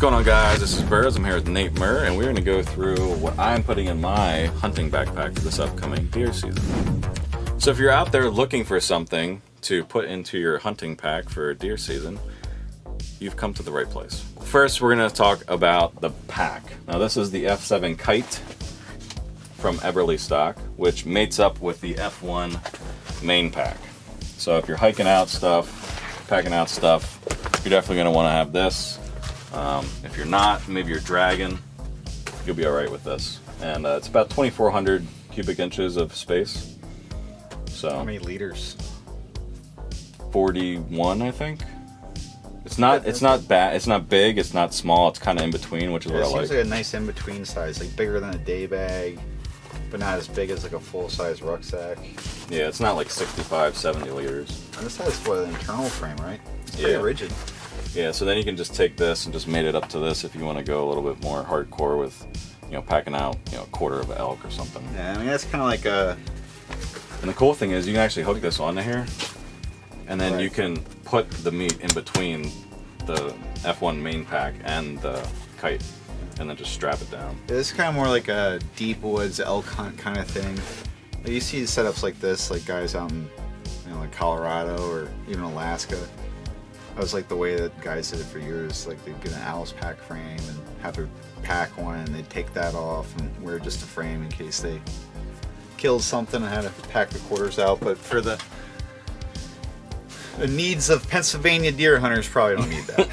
going on, guys? This is Burrs. I'm here with Nate Murr, and we're going to go through what I'm putting in my hunting backpack for this upcoming deer season. So if you're out there looking for something to put into your hunting pack for deer season, you've come to the right place. First, we're going to talk about the pack. Now, this is the F7 Kite from Eberlestock, which mates up with the F1 main pack. So if you're hiking out stuff, packing out stuff, you're definitely going to want to have this. If you're not, maybe you're dragging, you'll be all right with this. And it's about 2,400 cubic inches of space. So how many liters? 41, I think. It's not bad. It's not big. It's not small. It's kind of in between, which is what I like. It seems like a nice in between size, like bigger than a day bag, but not as big as like a full size rucksack. Yeah, it's not like 65, 70 liters. And this has an internal frame, right? It's pretty rigid. Yeah, so then you can just take this and just mate it up to this if you want to go a little bit more hardcore with, packing out, a quarter of an elk or something. Yeah, I mean, that's kind of like a... And the cool thing is you can actually hook this onto here, and then you can put the meat in between the F1 main pack and the Kite, and then just strap it down. This is kind of more like a deep woods elk hunt kind of thing. You see setups like this, like guys out in like Colorado or even Alaska. That was like the way that guys did it for years. Like they'd get an Alice pack frame and have to pack one, and they'd take that off and wear just a frame in case they killed something and had to pack the quarters out. But for the needs of Pennsylvania deer hunters, probably don't need that.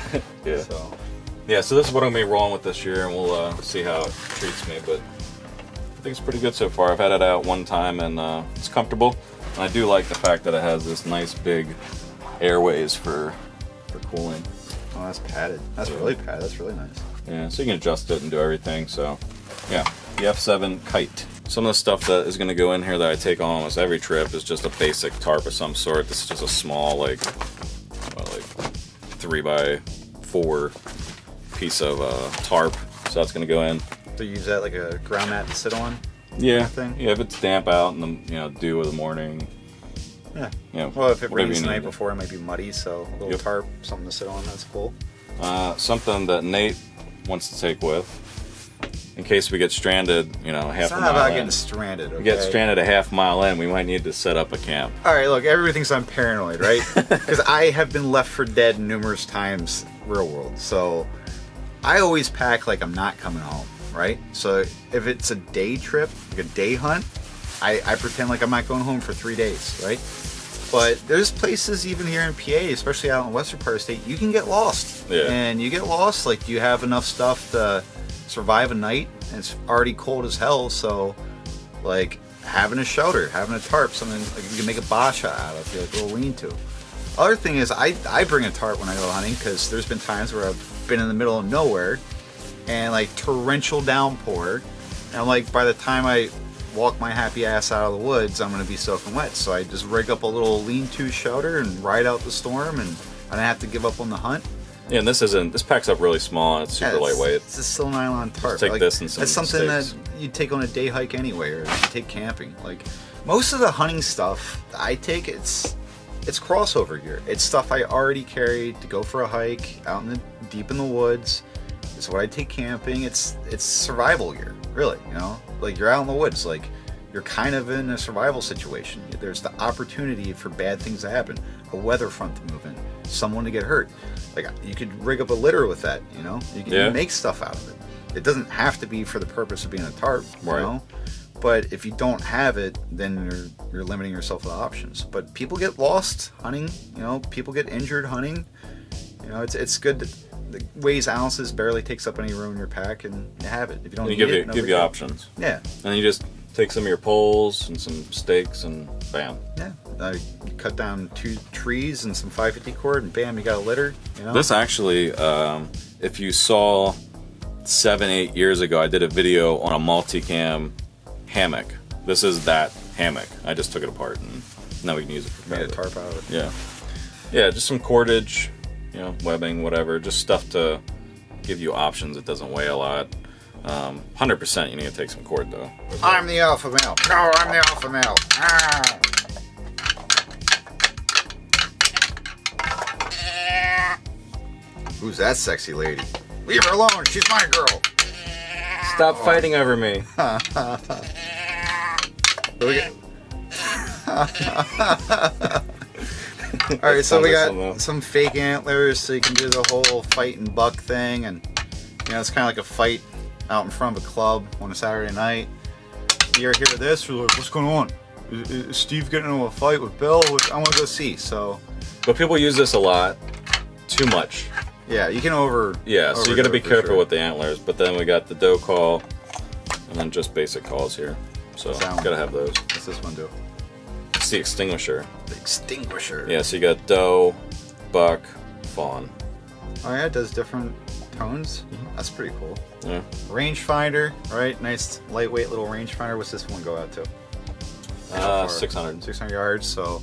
Yeah, so this is what I'm going to be rolling with this year, and we'll see how it treats me. But I think it's pretty good so far. I've had it out one time, and it's comfortable. And I do like the fact that it has this nice big airways for cooling. Oh, that's padded. That's really padded. That's really nice. Yeah, so you can adjust it and do everything. So, yeah, the F7 Kite. Some of the stuff that is going to go in here that I take on almost every trip is just a basic tarp of some sort. This is just a small, like 3x4 piece of tarp. So that's going to go in. So you use that like a ground mat to sit on? Yeah. Yeah, if it's damp out in the dew of the morning. Yeah. Well, if it rains the night before, it might be muddy, so a little tarp, something to sit on, that's cool. Something that Nate wants to take with, in case we get stranded, half a mile in. It's not about getting stranded, okay? We get stranded a half mile in, we might need to set up a camp. Alright, look, everybody thinks I'm paranoid, right? Because I have been left for dead numerous times real world, so I always pack like I'm not coming home, right? So if it's a day trip, like a day hunt, I pretend like I'm not going home for 3 days, right? But there's places even here in PA, especially out in the western part of the state, you can get lost. Yeah. And you get lost, like you have enough stuff to survive a night, and it's already cold as hell, so like having a shelter, having a tarp, something like you can make a basha out of, like a little lean-to. Other thing is I bring a tarp when I go hunting, because there's been times where I've been in the middle of nowhere and like torrential downpour, and like by the time I walk my happy ass out of the woods, I'm going to be soaking wet. So I just rig up a little lean-to shelter and ride out the storm, and I don't have to give up on the hunt. Yeah, and this packs up really small, and it's super lightweight. It's a still nylon tarp. Just take this and some That's something sticks that you take on a day hike anyway, or you take camping. Like most of the hunting stuff I take, it's crossover gear. It's stuff I already carried to go for a hike out in deep in the woods. It's what I take camping. It's survival gear, really. Like you're out in the woods, like you're kind of in a survival situation. There's the opportunity for bad things to happen, a weather front to move in, someone to get hurt. Like you could rig up a litter with that. You can make stuff out of it. It doesn't have to be for the purpose of being a tarp, But if you don't have it, then you're limiting yourself to options. But people get lost hunting. People get injured hunting. It's good that the weighs ounces, barely takes up any room in your pack, and you have it. If you don't need it, give you options. Yeah. And then you just take some of your poles and some stakes, and bam. Yeah. You cut down 2 trees and some 550 cord, and bam, you got a litter. This actually, if you saw 7-8 years ago, I did a video on a multicam hammock. This is that hammock. I just took it apart, and now we can use it for made a tarp out of it. Yeah, just some cordage, webbing, whatever, just stuff to give you options. It doesn't weigh a lot. 100% you need to take some cord though. I'm the alpha male. No, I'm the alpha male. Who's that sexy lady? Leave her alone. She's my girl. Stop fighting over me. Alright, so we got some fake antlers so you can do the whole fight and buck thing, and you know, it's kind of like a fight out in front of a club on a Saturday night. You're here with this, we're like, what's going on? Is Steve getting into a fight with Bill? I want to go see, so. But people use this a lot. Too much. Yeah, you can Yeah, so you got to be careful sure. with the antlers. But then we got the doe call, and then just basic calls here. So got to have those. What's this one do? It's the extinguisher. The extinguisher. Yeah, so you got doe, buck, fawn. Oh yeah, it does different tones. That's pretty cool. Yeah. Rangefinder, right? Nice lightweight little rangefinder. What's this one go out to? 600. 600 yards. So,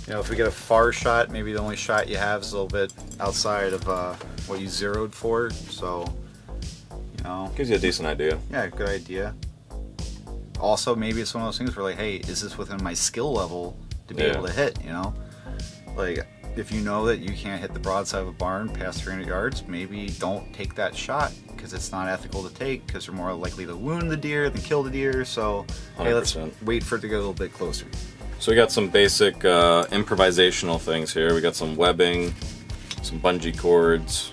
you know, if we get a far shot, maybe the only shot you have is a little bit outside of what you zeroed for. So, you know, Gives you a decent idea. yeah, good idea. Also, maybe it's one of those things where like, hey, is this within my skill level to be able to hit? You know, like if you know that you can't hit the broadside of a barn past 300 yards, maybe don't take that shot because it's not ethical to take because you're more likely to wound the deer than kill the deer. So, hey, let's 100%. wait for it to get a little bit closer. So we got some basic improvisational things here. We got some webbing, some bungee cords.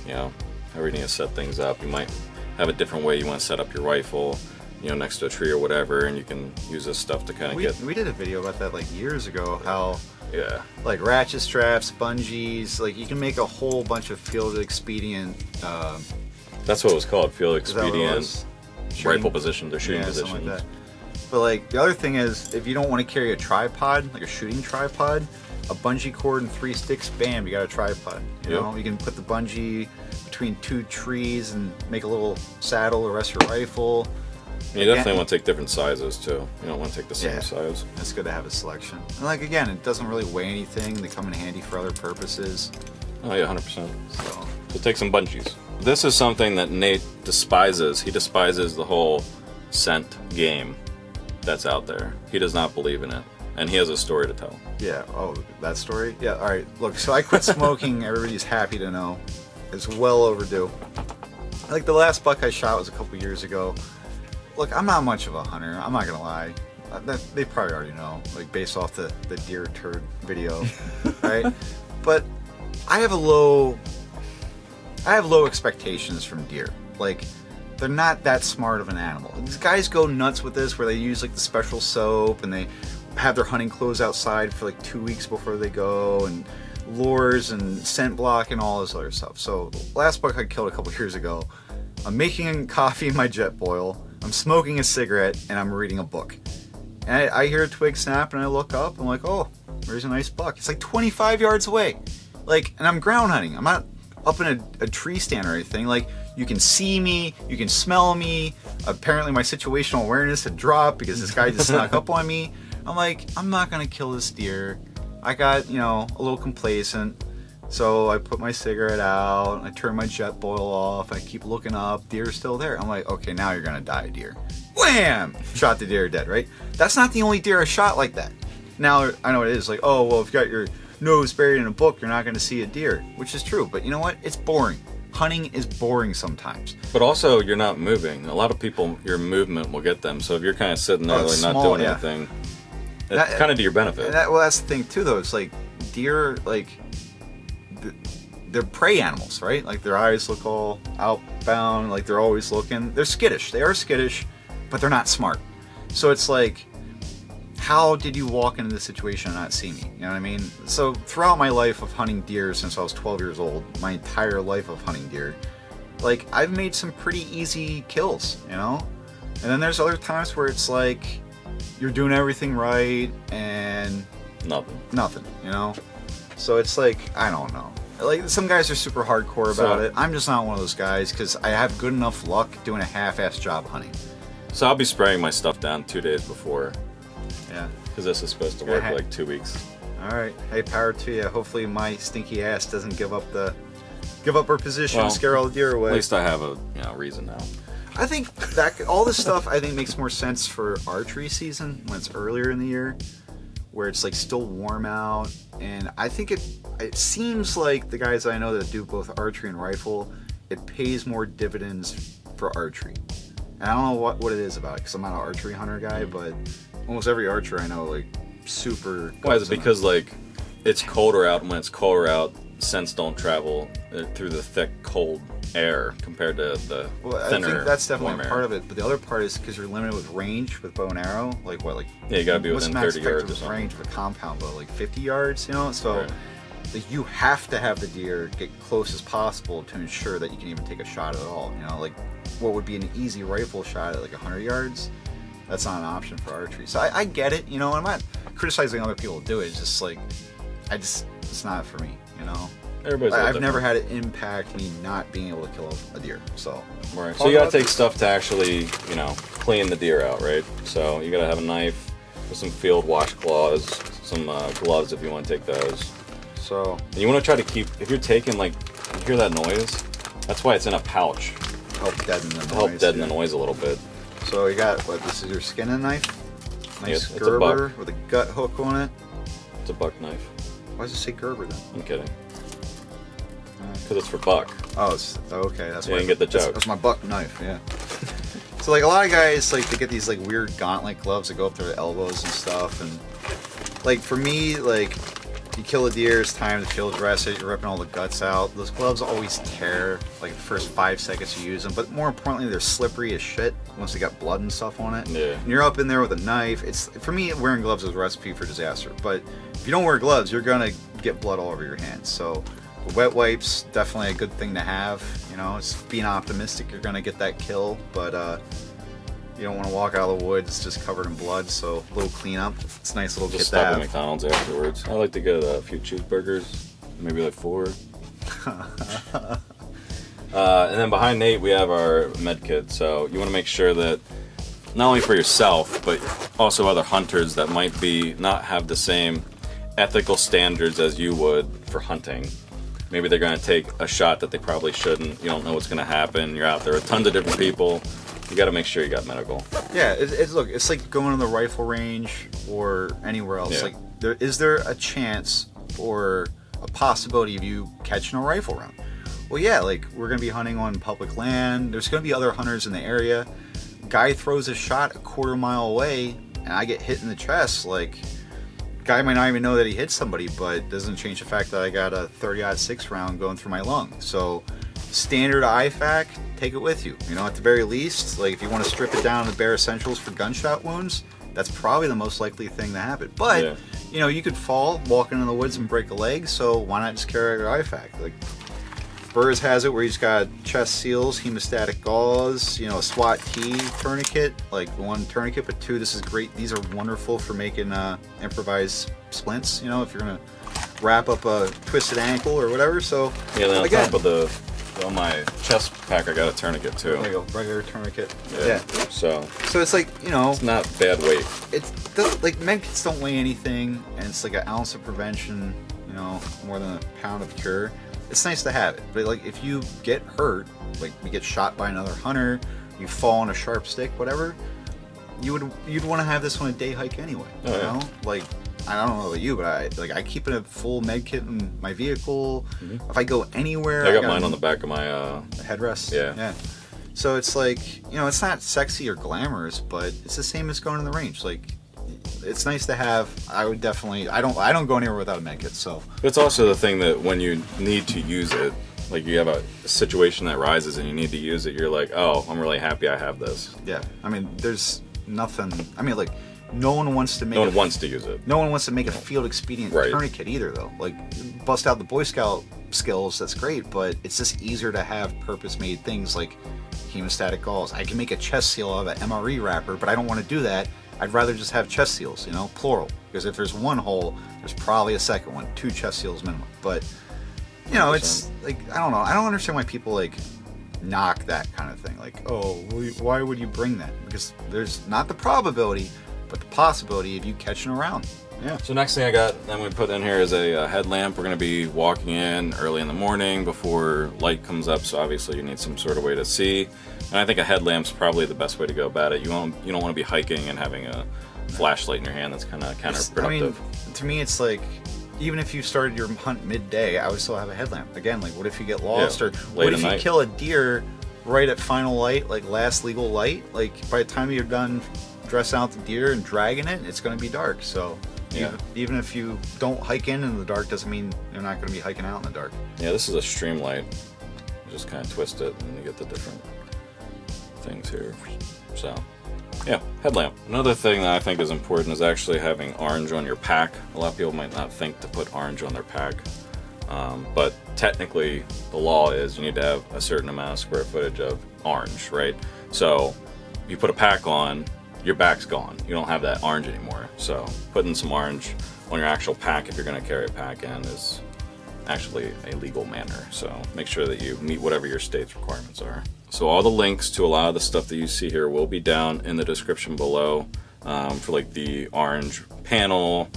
You know, how we need to set things up. You might have a different way you want to set up your rifle, you know, next to a tree or whatever, and you can use this stuff to kind of get. We did a video about that like years ago. How Yeah. like ratchet straps, bungees, like you can make a whole bunch of field expedient. That's what it was called, field Is that what it expedient, was? rifle position, or shooting position. Something like that. But like the other thing is, if you don't want to carry a tripod, like a shooting tripod, a bungee cord and 3 sticks, bam, you got a tripod. You know, you can put the bungee between 2 trees and make a little saddle to rest your rifle. You definitely want to take different sizes too. You don't want to take the same size. It's good to have a selection. And like again, it doesn't really weigh anything. They come in handy for other purposes. Oh yeah, 100%. So So take some bungees. This is something that Nate despises. He despises the whole scent game that's out there. He does not believe in it. And he has a story to tell. yeah, oh, that story? Yeah, all right. Look, so I quit smoking. Everybody's happy to know. It's well overdue. Like the last buck I shot was a couple years ago. Look, I'm not much of a hunter. I'm not gonna lie. They probably already know, like based off the deer turd video, right? But I have low expectations from deer. Like they're not that smart of an animal. These guys go nuts with this, where they use like the special soap and they have their hunting clothes outside for like 2 weeks before they go, and lures and scent block and all this other stuff. So last buck I killed a couple years ago, I'm making coffee in my jet boil, I'm smoking a cigarette, and I'm reading a book. And I hear a twig snap, and I look up, and I'm like, oh, there's a nice buck. It's like 25 yards away. Like, and I'm ground hunting. I'm not up in a tree stand or anything. Like, you can see me, you can smell me. Apparently my situational awareness had dropped because this guy just snuck up on me. I'm like, I'm not gonna kill this deer. I got, you know, a little complacent. So I put my cigarette out, I turn my jet boil off, I keep looking up, deer's still there. I'm like, okay, now you're gonna die, deer. Wham! Shot the deer dead, right? That's not the only deer I shot like that. Now, I know it is, like, oh, well, if you got your nose buried in a book, you're not gonna see a deer, which is true, but you know what? It's boring. Hunting is boring sometimes. But also, you're not moving. A lot of people, your movement will get them. So if you're kind of sitting there, like not doing anything, it's kind of to your benefit. Well, that's the thing too, though. It's like deer, like they're prey animals, right? Like their eyes look all outbound, like they're always looking. They're skittish. They are skittish, but they're not smart. So it's like, how did you walk into this situation and not see me? You know what I mean? So throughout my life of hunting deer since I was 12 years old, my entire life of hunting deer, like I've made some pretty easy kills, you know? And then there's other times where it's like you're doing everything right and nothing, you know? So it's like, I don't know. Like some guys are super hardcore about it. I'm just not one of those guys because I have good enough luck doing a half-ass job hunting. So I'll be spraying my stuff down 2 days before. Yeah. Because this is supposed to work for like 2 weeks. All right. Hey, power to you. Hopefully my stinky ass doesn't give up her position and scare all the deer away. At least I have a reason now. I think that all this stuff I think makes more sense for archery season when it's earlier in the year, where it's like still warm out, and I think it seems like the guys I know that do both archery and rifle, it pays more dividends for archery. And I don't know what it is about it, because I'm not an archery hunter guy, but almost every archer I know, like, super... Why is it? Because, like, it's colder out, and when it's colder out, scents don't travel through the thick, cold air compared to the thinner, I think that's definitely warm a part air. of it, but the other part is because you're limited with range with bow and arrow. Like, what, like... Yeah, you gotta be within 30 yards or something. range of a compound bow, like 50 yards, you know? So... Right. Like, you have to have the deer get close as possible to ensure that you can even take a shot at all. You know, like what would be an easy rifle shot at like 100 yards, that's not an option for archery. So I get it, you know. I'm not criticizing other people who do it. It's just like, it's not for me, you know. I've never had it impact me not being able to kill a deer. So right. So you gotta take stuff to actually, you know, clean the deer out, right? So you gotta have a knife with some field washcloths, some gloves if you want to take those. So and you want to try to keep, if you're taking, like, you hear that noise? That's why it's in a pouch. Help deaden the noise. Help deaden the noise a little bit. So you got, what, this is your skinning knife? Nice Yes, it's a buck. Gerber with a gut hook on it. It's a buck knife. Why does it say Gerber then? I'm kidding. Because it's for buck. Oh, okay. That's Yeah, why you get the joke. That's my buck knife. Yeah. So like a lot of guys, like, they get these like weird gauntlet gloves that go up to their elbows and stuff, and like for me, like, you kill a deer, it's time to field dress it, you're ripping all the guts out. Those gloves always tear like the first 5 seconds you use them, but more importantly, they're slippery as shit once they got blood and stuff on it. Yeah. And you're up in there with a knife. It's, for me, wearing gloves is a recipe for disaster. But if you don't wear gloves, you're gonna get blood all over your hands. So wet wipes, definitely a good thing to have. You know, it's being optimistic you're gonna get that kill, but you don't want to walk out of the woods just covered in blood, so a little cleanup. It's a nice little Just kit to stop at have. McDonald's afterwards. I like to get a few cheeseburgers, maybe like 4. And then behind Nate, we have our med kit. So you want to make sure that not only for yourself, but also other hunters that might be not have the same ethical standards as you would for hunting. Maybe they're going to take a shot that they probably shouldn't. You don't know what's going to happen. You're out there with tons of different people. You got to make sure you got medical. Yeah, look, it's like going to the rifle range or anywhere else. Yeah. Like, is there a chance or a possibility of you catching a rifle round? Well, yeah, like, we're going to be hunting on public land. There's going to be other hunters in the area. Guy throws a shot a quarter mile away, and I get hit in the chest. Like, guy might not even know that he hit somebody, but it doesn't change the fact that I got a 30-06 round going through my lung. So, standard IFAC, take it with you. You know, at the very least, like, if you want to strip it down to bare essentials for gunshot wounds, that's probably the most likely thing to happen. But, Yeah. you know, you could fall walking in the woods and break a leg, so why not just carry your IFAC? Like, Burrs has it where he's got chest seals, hemostatic gauze, you know, a SWAT T tourniquet, like 1 tourniquet, but 2, this is great. These are wonderful for making improvised splints, you know, if you're going to wrap up a twisted ankle or whatever. So, Yeah, then on again, top of on my chest pack, I got a tourniquet too. there you go, regular tourniquet. Yeah. So So it's like, you know, it's not bad weight. it's like medkits don't weigh anything, and it's like an ounce of prevention, you know, more than a pound of cure. It's nice to have it, but like if you get hurt, like you get shot by another hunter, you fall on a sharp stick, whatever, you'd want to have this on a day hike anyway. Oh, You yeah. know, like, I don't know about you, but I keep a full med kit in my vehicle. If I go anywhere, I got mine on the back of my headrest. Yeah. So it's like, you know, it's not sexy or glamorous, but it's the same as going to the range. Like, it's nice to have. I would definitely. I don't go anywhere without a med kit. So It's also the thing that when you need to use it, like you have a situation that rises and you need to use it, you're like, oh, I'm really happy I have this. yeah, I mean, there's nothing. I mean, like, no one wants to make. No one wants to use it. No one wants to make a field expedient Right. tourniquet either, though. Like, bust out the Boy Scout skills. That's great, but it's just easier to have purpose-made things like hemostatic gauze. I can make a chest seal out of an MRE wrapper, but I don't want to do that. I'd rather just have chest seals, you know, plural. Because if there's one hole, there's probably a second one. 2 chest seals minimum. But, you know, it's like, I don't know. I don't understand why people, like, knock that kind of thing. Like, oh, why would you bring that? Because there's not the probability, but the possibility of you catching a round. Yeah. So next thing I got, then we put in here is a headlamp. We're going to be walking in early in the morning before light comes up, so obviously you need some sort of way to see. And I think a headlamp's probably the best way to go about it. You don't want to be hiking and having a flashlight in your hand. That's kind of counterproductive. I mean, to me, it's like even if you started your hunt midday, I would still have a headlamp. Again, like what if you get lost, Yeah, or late what at if you night. kill a deer right at final light, like last legal light? Like by the time you're done dressing out the deer and dragging it, it's going to be dark. So Yeah. even if you don't hike in the dark, doesn't mean you're not going to be hiking out in the dark. Yeah, this is a stream light. You just kind of twist it and you get the different things here. So, yeah, headlamp. Another thing that I think is important is actually having orange on your pack. A lot of people might not think to put orange on their pack. But technically, the law is you need to have a certain amount of square footage of orange, right? So, you put a pack on, your back's gone. You don't have that orange anymore. So, putting some orange on your actual pack, if you're going to carry a pack in, is actually a legal manner. So, make sure that you meet whatever your state's requirements are. So, all the links to a lot of the stuff that you see here will be down in the description below for like the orange panel,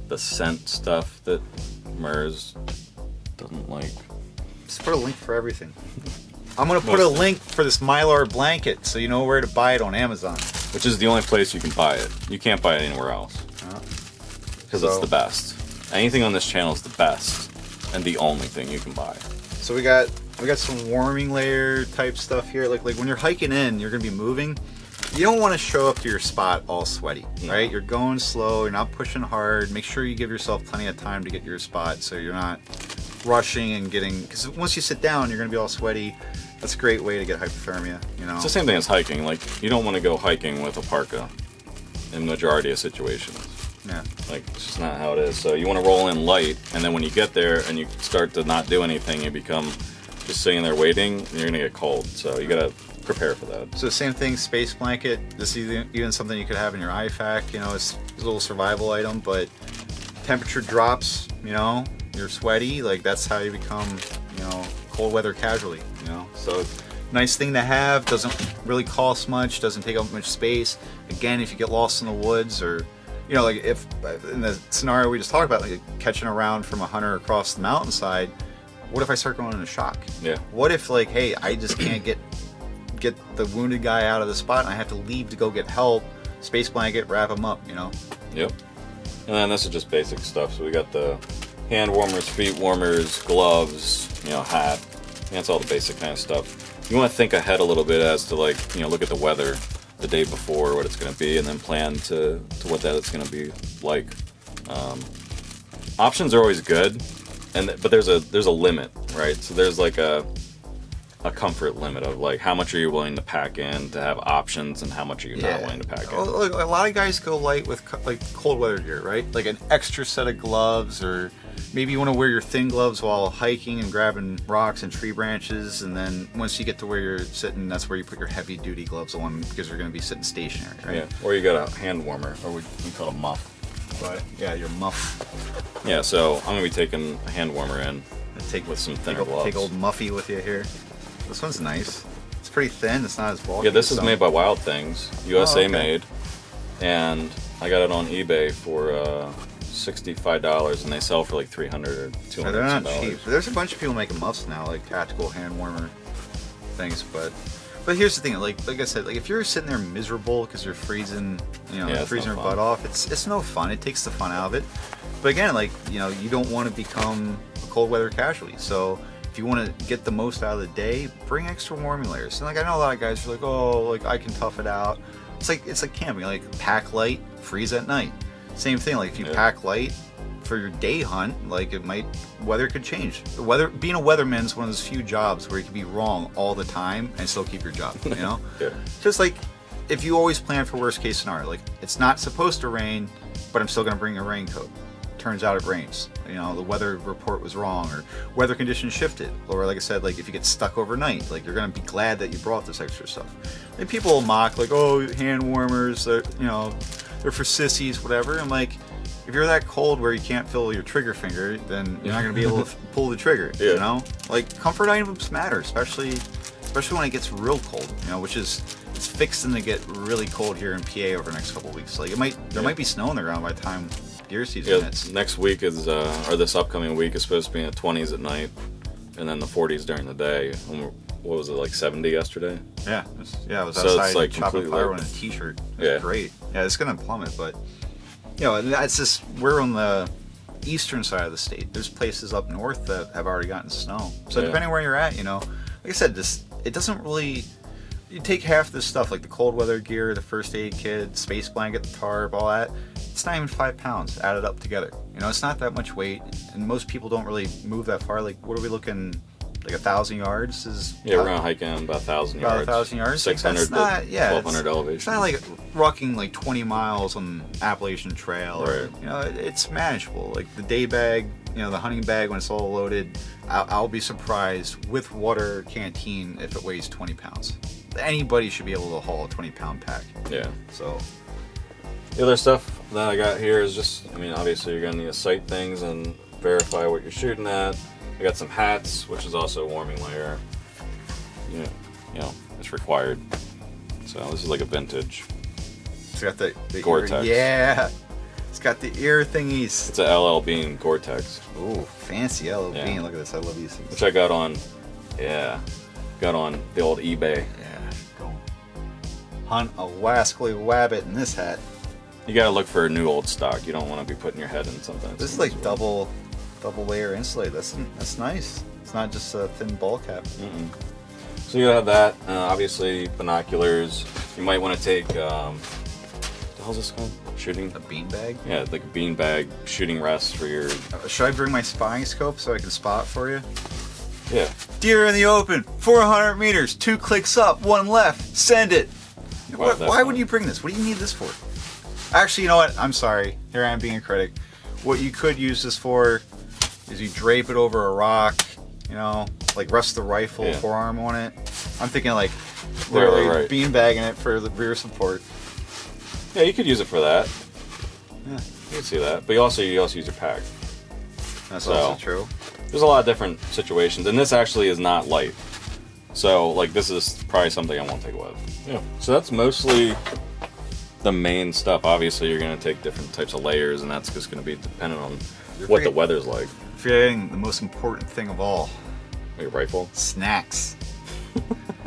the scent stuff that MERS doesn't like. Just put a link for everything. I'm going to put a link for this Mylar blanket so you know where to buy it on Amazon. Which is the only place you can buy it. You can't buy it anywhere else. Because it's the best. Anything on this channel is the best and the only thing you can buy. So we got some warming layer type stuff here. Like when you're hiking in, you're going to be moving. You don't want to show up to your spot all sweaty, right? You're going slow, you're not pushing hard. Make sure you give yourself plenty of time to get to your spot so you're not rushing and getting, because once you sit down, you're going to be all sweaty. That's a great way to get hypothermia, you know? It's the same thing as hiking. Like, you don't want to go hiking with a parka in the majority of situations. Yeah. Like, it's just not how it is. So you want to roll in light, and then when you get there and you start to not do anything, you become just sitting there waiting, and you're going to get cold. So you got to prepare for that. So same thing, space blanket. This is even something you could have in your IFAC, you know, it's a little survival item, but temperature drops, you know, you're sweaty, like that's how you become, you know, cold weather casualty, you know. So nice thing to have, doesn't really cost much, doesn't take up much space. Again, if you get lost in the woods, or you know, like if in the scenario we just talked about, like catching a round from a hunter across the mountainside, what if I start going into shock? Yeah. What if, like, hey, I just can't get the wounded guy out of the spot and I have to leave to go get help? Space blanket, wrap him up, you know. Yep. And then this is just basic stuff. So we got the hand warmers, feet warmers, gloves, you know, hat. That's all the basic kind of stuff. You want to think ahead a little bit as to, like, you know, look at the weather the day before, what it's going to be, and then plan to what that it's going to be like. Options are always good, but there's a limit, right? So there's like a comfort limit of like how much are you willing to pack in to have options, and how much are you not willing to pack in. Well, a lot of guys go light with like cold weather gear, right? Like an extra set of gloves, or maybe you want to wear your thin gloves while hiking and grabbing rocks and tree branches, and then once you get to where you're sitting, that's where you put your heavy duty gloves on, because you're going to be sitting stationary, right? Yeah. Or you got a hand warmer, or we call it a muff. But yeah, your muff. Yeah. So I'm gonna be taking a hand warmer in. With some thinner gloves. Take old Muffy with you here. This one's nice. It's pretty thin. It's not as bulky. Yeah, this is made by Wild Things, USA okay. made, and I got it on eBay for $65, and they sell for like $300 or $200. They're not cheap. There's a bunch of people making muffs now, like tactical hand warmer things. But here's the thing, like I said, like if you're sitting there miserable because you're freezing, you know, freezing your butt off, it's no fun. It takes the fun out of it. But again, like, you know, you don't want to become a cold weather casualty. So if you want to get the most out of the day, bring extra warming layers. And like I know a lot of guys are like, oh, like I can tough it out. It's like camping, like pack light, freeze at night. Same thing, like if you pack light for your day hunt, like weather could change. Being a weatherman is one of those few jobs where you can be wrong all the time and still keep your job, you know? Yeah. Just like if you always plan for worst case scenario, like it's not supposed to rain, but I'm still gonna bring a raincoat. Turns out it rains. You know, the weather report was wrong, or weather conditions shifted, or like I said, like if you get stuck overnight, like you're gonna be glad that you brought this extra stuff. And people will mock like, oh, hand warmers, they're for sissies, whatever. I'm like, if you're that cold where you can't feel your trigger finger, then you're not gonna be able to pull the trigger. Yeah. You know, like comfort items matter, especially when it gets real cold. You know, which is it's fixing to get really cold here in PA over the next couple of weeks. Like there might be snow on the ground by the time deer season hits. Next week is, or this upcoming week is supposed to be in the 20s at night, and then the 40s during the day. What was it, like 70 yesterday? Yeah, it was So outside it's like chopping completely firewood in a t-shirt. It was great. Yeah, it's gonna plummet, but you know, that's just we're on the eastern side of the state. There's places up north that have already gotten snow. So Yeah. depending where you're at, you know, like I said, it doesn't really. You take half this stuff, like the cold weather gear, the first aid kit, space blanket, the tarp, all that. It's not even 5 pounds added up together. You know, it's not that much weight, and most people don't really move that far. Like, what are we looking? Like 1,000 yards is. Yeah, we're gonna hike in about 1,000 yards. About 1,000 yards. 600 That's not, to yeah, 1,200 elevation. It's not like rocking like 20 miles on Appalachian Trail. Or, Right. you know, it's manageable. Like the day bag, you know, the hunting bag when it's all loaded, I'll be surprised with water canteen if it weighs 20 pounds. Anybody should be able to haul a 20-pound pack. Yeah. So The other stuff that I got here is just, I mean, obviously you're gonna need to sight things and verify what you're shooting at. I got some hats, which is also a warming layer. You know, it's required. So this is like a vintage. it's got the Gore-Tex. ear, yeah. It's got the ear thingies. It's a LL Bean Gore-Tex, Ooh, fancy yellow Yeah. bean. Look at this. I love these things. which I got on the old eBay. Yeah, go hunt a wascally wabbit in this hat. You gotta look for a new old stock. You don't want to be putting your head in something. This is like double layer insulate. That's nice. It's not just a thin ball cap. Mm-mm. So you have that. Obviously, binoculars. You might want to take. What the hell's this called? Shooting. A bean bag. Yeah, like a bean bag shooting rest for your. Should I bring my spying scope so I can spot for you? Yeah. Deer in the open, 400 meters, 2 clicks up, 1 left. Send it. Why would you bring this? What do you need this for? Actually, you know what? I'm sorry. Here I am being a critic. What you could use this for is you drape it over a rock, you know, like rest the rifle Yeah. forearm on it. I'm thinking like literally right. bean bagging it for the rear support. Yeah, you could use it for that. Yeah, You can see that. But you also use your pack. that's So- also true. There's a lot of different situations, and this actually is not light. So, like, this is probably something I won't take with. Yeah. So that's mostly the main stuff. Obviously, you're going to take different types of layers, and that's just going to be dependent on what the weather's like. Forgetting the most important thing of all, Your rifle. snacks.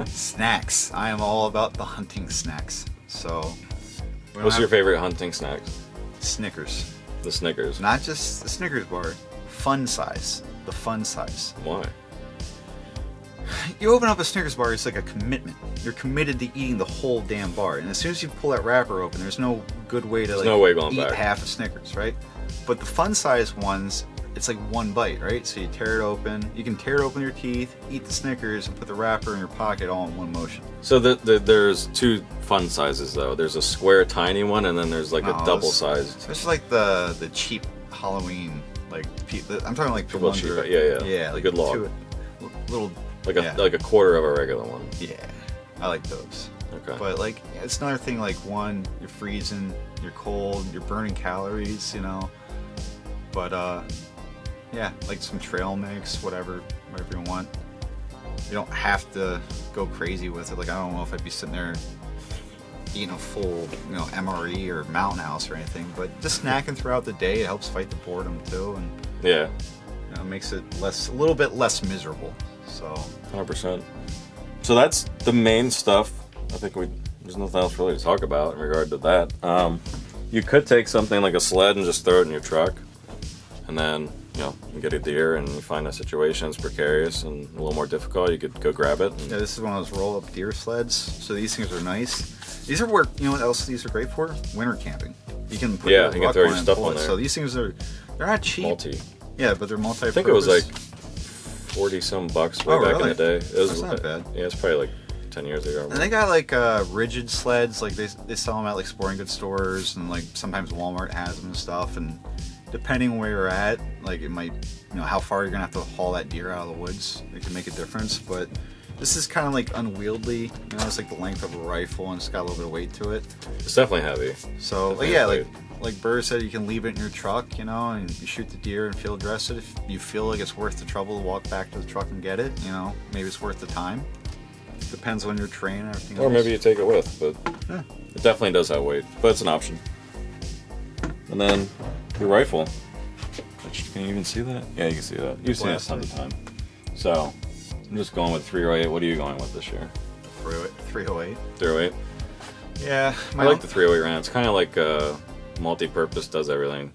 Snacks. I am all about the hunting snacks. So, we don't What's your have favorite hunting snacks? Snickers. The Snickers. Not just the Snickers bar, fun size. The fun size. Why? You open up a Snickers bar, it's like a commitment. You're committed to eating the whole damn bar. And as soon as you pull that wrapper open, there's no good way to no way going eat back. half a Snickers, right? But the fun size ones, it's like one bite, right? So you tear it open. You can tear it open with your teeth, eat the Snickers, and put the wrapper in your pocket all in one motion. So there's 2 fun sizes, though. There's a square tiny one, and then there's like a Oh, double this- size. So it's like the cheap Halloween, like I'm talking like the Well, ones cheap, that are- yeah. yeah, like Good log. little, Like yeah. a quarter of a regular one. yeah, I like those. Okay. But like, it's another thing. Like, one, you're freezing, you're cold, you're burning calories, you know. But yeah, like some trail mix, whatever you want. You don't have to go crazy with it. Like, I don't know if I'd be sitting there eating a full, you know, MRE or Mountain House or anything. But just snacking throughout the day, it helps fight the boredom too, and Yeah. you know, makes it a little bit less miserable. So 100%. So that's the main stuff. I think there's nothing else really to talk about in regard to that. You could take something like a sled and just throw it in your truck, and then you get a deer and you find a situation it's precarious and a little more difficult. You could go grab it. yeah, this is one of those roll-up deer sleds. So these things are nice. These are where, you know what else these are great for? Winter camping. You can put Yeah, your you can ruck throw your on and stuff pull on it. there. So these things they're not cheap. Multi. Yeah, but they're multi. I think it was like 40 some bucks way Oh, back really? in the day. It was, That's not bad. Yeah, it's probably like 10 years ago. And they got like rigid sleds. Like they sell them at like sporting goods stores, and like sometimes Walmart has them and stuff. And depending where you're at, like it might, you know, how far you're gonna have to haul that deer out of the woods. It can make a difference. But this is kind of like unwieldy. You know, it's like the length of a rifle, and it's got a little bit of weight to it. It's definitely heavy. So Definitely yeah, heavy. like Burr said, you can leave it in your truck, you know, and you shoot the deer and field dress it. If you feel like it's worth the trouble to walk back to the truck and get it, you know, maybe it's worth the time. Depends on your terrain and everything Or else. maybe you take it with, but Yeah. it definitely does have weight. But it's an option. And then your rifle. Can you even see that? Yeah, you can see that. You've seen it tons of time. So I'm just going with 308. What are you going with this year? 308. 308. Yeah, I like the 308 round. It's kind of like multi-purpose, does everything.